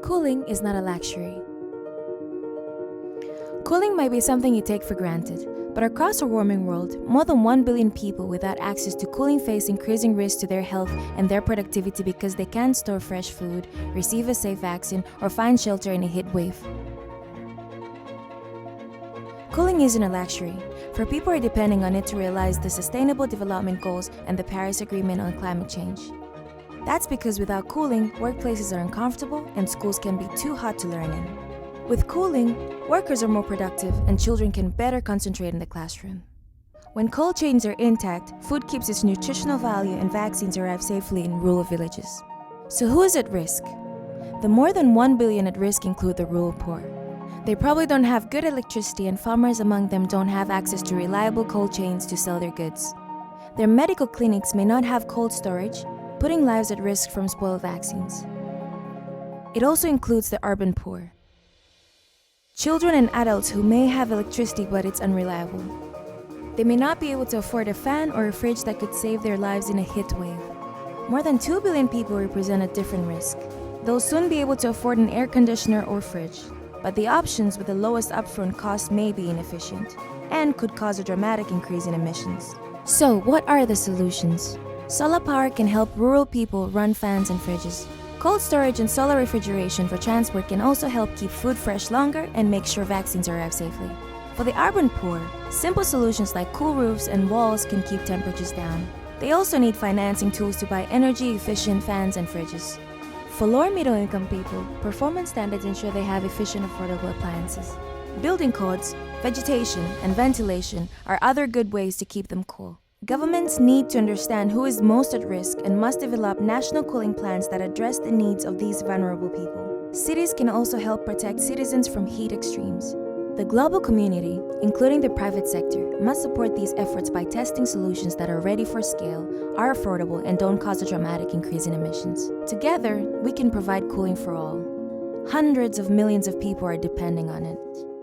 Cooling is not a luxury. Cooling might be something you take for granted, but across a warming world, more than 1 billion people without access to cooling face increasing risk to their health and their productivity because they can't store fresh food, receive a safe vaccine, or find shelter in a heat wave. Cooling isn't a luxury, for people are depending on it to realize the Sustainable Development Goals and the Paris Agreement on climate change. That's because without cooling, workplaces are uncomfortable and schools can be too hot to learn in. With cooling, workers are more productive and children can better concentrate in the classroom. When cold chains are intact, food keeps its nutritional value and vaccines arrive safely in rural villages. So who is at risk? The more than 1 billion at risk include the rural poor. They probably don't have good electricity and farmers among them don't have access to reliable cold chains to sell their goods. Their medical clinics may not have cold storage, putting lives at risk from spoiled vaccines. It also includes the urban poor. Children and adults who may have electricity but it's unreliable. They may not be able to afford a fan or a fridge that could save their lives in a heat wave. More than 2 billion people represent a different risk. They'll soon be able to afford an air conditioner or fridge, but the options with the lowest upfront cost may be inefficient and could cause a dramatic increase in emissions. So, what are the solutions? Solar power can help rural people run fans and fridges. Cold storage and solar refrigeration for transport can also help keep food fresh longer and make sure vaccines arrive safely. For the urban poor, simple solutions like cool roofs and walls can keep temperatures down. They also need financing tools to buy energy-efficient fans and fridges. For lower middle-income people, performance standards ensure they have efficient, affordable appliances. Building codes, vegetation, and ventilation are other good ways to keep them cool. Governments need to understand who is most at risk and must develop national cooling plans that address the needs of these vulnerable people. Cities can also help protect citizens from heat extremes. The global community, including the private sector, must support these efforts by testing solutions that are ready for scale, are affordable, and don't cause a dramatic increase in emissions. Together, we can provide cooling for all. Hundreds of millions of people are depending on it.